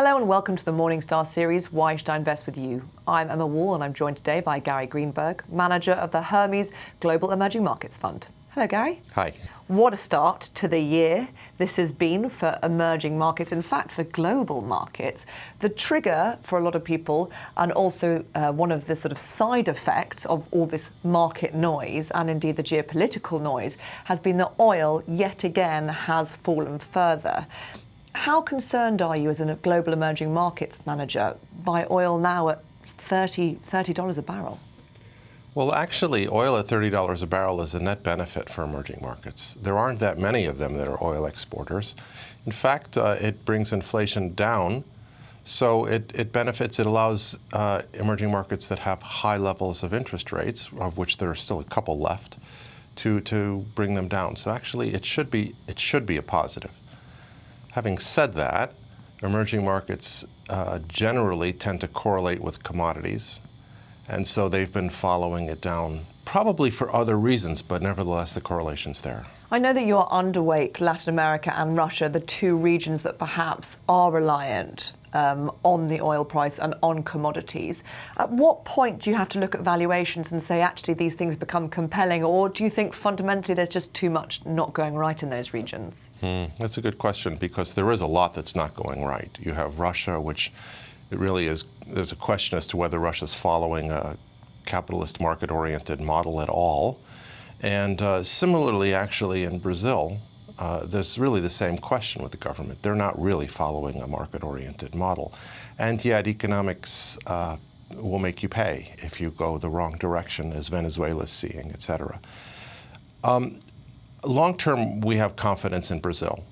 Hello and welcome to the Morningstar series, Why Should I Invest With You? I'm Emma Wall and I'm joined today by Gary Greenberg, manager of the Hermes Global Emerging Markets Fund. Hello, Gary. Hi. What a start to the year this has been for emerging markets, in fact, for global markets. The trigger for a lot of people, and also one of the sort of side effects of all this market noise, and indeed the geopolitical noise, has been that oil, yet again, has fallen further. How concerned are you as a global emerging markets manager by oil now at $30 a barrel? Well, actually, oil at $30 a barrel is a net benefit for emerging markets. There aren't that many of them that are oil exporters. In fact, it brings inflation down, so it benefits, it allows emerging markets that have high levels of interest rates, of which there are still a couple left, to bring them down. So actually, it should be a positive. Having said that, emerging markets generally tend to correlate with commodities. And so they've been following it down, probably for other reasons, but nevertheless, the correlation's there. I know that you're underweight Latin America and Russia, the two regions that perhaps are reliant on the oil price and on commodities. At what point do you have to look at valuations and say, actually, these things become compelling? Or do you think fundamentally there's just too much not going right in those regions? That's a good question, because there is a lot that's not going right. You have Russia, which it really is, there's a question as to whether Russia's following a capitalist market-oriented model at all. And similarly, actually, in Brazil, there's really the same question with the government. They're not really following a market-oriented model. And yet economics will make you pay if you go the wrong direction, as Venezuela's seeing, et cetera. Long-term, we have confidence in Brazil.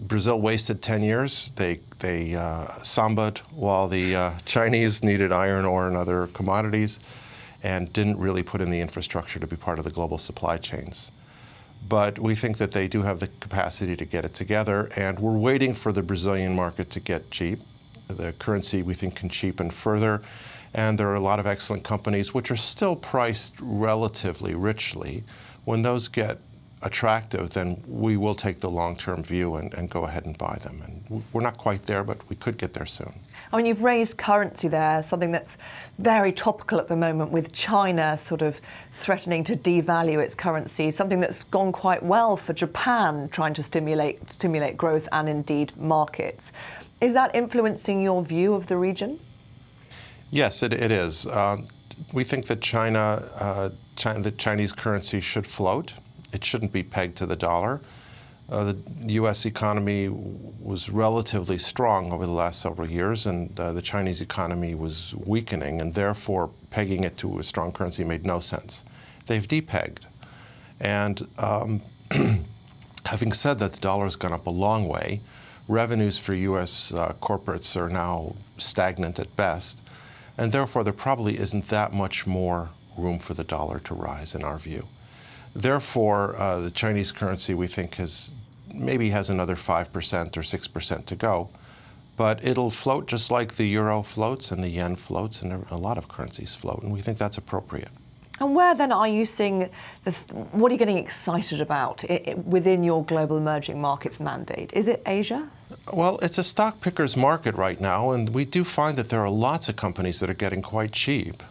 Brazil wasted 10 years. They sambaed while the Chinese needed iron ore and other commodities and didn't really put in the infrastructure to be part of the global supply chains. But we think that they do have the capacity to get it together, and we're waiting for the Brazilian market to get cheap. The currency, we think, can cheapen further, and there are a lot of excellent companies which are still priced relatively richly. When those get attractive, then we will take the long-term view and go ahead and buy them. And we're not quite there, but we could get there soon. I mean, you've raised currency there, something that's very topical at the moment, with China sort of threatening to devalue its currency, something that's gone quite well for Japan, trying to stimulate growth and indeed markets. Is that influencing your view of the region? Yes, it is. We think that the Chinese currency should float. It shouldn't be pegged to the dollar. The U.S. economy was relatively strong over the last several years, and the Chinese economy was weakening, and therefore pegging it to a strong currency made no sense. They've depegged. And having said that, the dollar's gone up a long way. Revenues for U.S. corporates are now stagnant at best, and therefore there probably isn't that much more room for the dollar to rise, in our view. Therefore, the Chinese currency, we think, maybe has another 5% or 6% to go. But it'll float just like the euro floats and the yen floats, and a lot of currencies float, and we think that's appropriate. And where then are you seeing, what are you getting excited about within your global emerging markets mandate? Is it Asia? Well, it's a stock picker's market right now, and we do find that there are lots of companies that are getting quite cheap,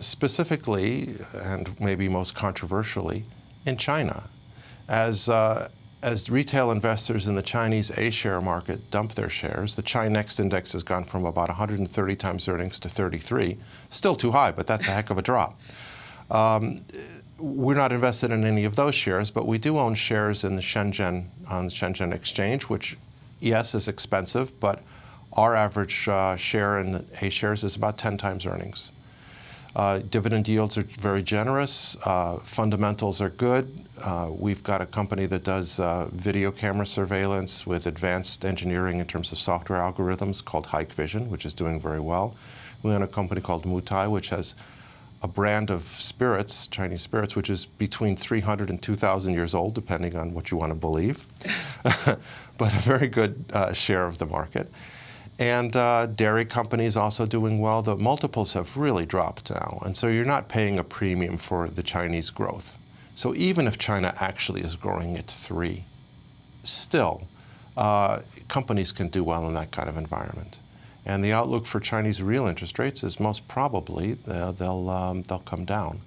specifically, and maybe most controversially, in China. As retail investors in the Chinese A-share market dump their shares, the Chi-Next index has gone from about 130 times earnings to 33. Still too high, but that's a heck of a drop. We're not invested in any of those shares, but we do own shares in the Shenzhen, on the Shenzhen exchange, which, yes, is expensive, but our average share in the A-shares is about 10 times earnings. Dividend yields are very generous. Fundamentals are good. We've got a company that does video camera surveillance with advanced engineering in terms of software algorithms called Hikvision, which is doing very well. We own a company called Mutai, which has a brand of spirits, Chinese spirits, which is between 300 and 2,000 years old, depending on what you want to believe, but a very good share of the market. And dairy companies also doing well. The multiples have really dropped now, and so you're not paying a premium for the Chinese growth. So even if China actually is growing at 3, still, companies can do well in that kind of environment. And the outlook for Chinese real interest rates is most probably they'll come down.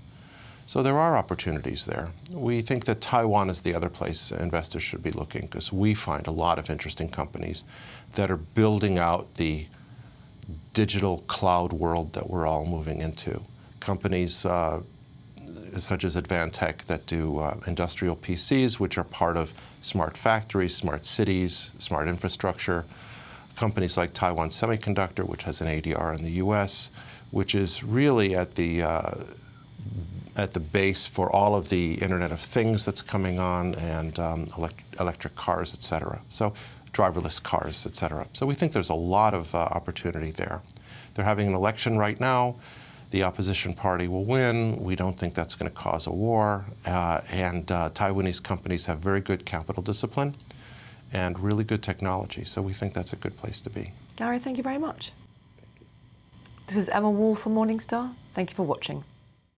So there are opportunities there. We think that Taiwan is the other place investors should be looking, because we find a lot of interesting companies that are building out the digital cloud world that we're all moving into. Companies such as Advantech that do industrial PCs, which are part of smart factories, smart cities, smart infrastructure. Companies like Taiwan Semiconductor, which has an ADR in the US, which is really at the base for all of the Internet of Things that's coming on, and electric cars, et cetera. So driverless cars, et cetera. So we think there's a lot of opportunity there. They're having an election right now. The opposition party will win. We don't think that's going to cause a war. And Taiwanese companies have very good capital discipline and really good technology. So we think that's a good place to be. Gary, thank you very much. This is Emma Wall from Morningstar. Thank you for watching.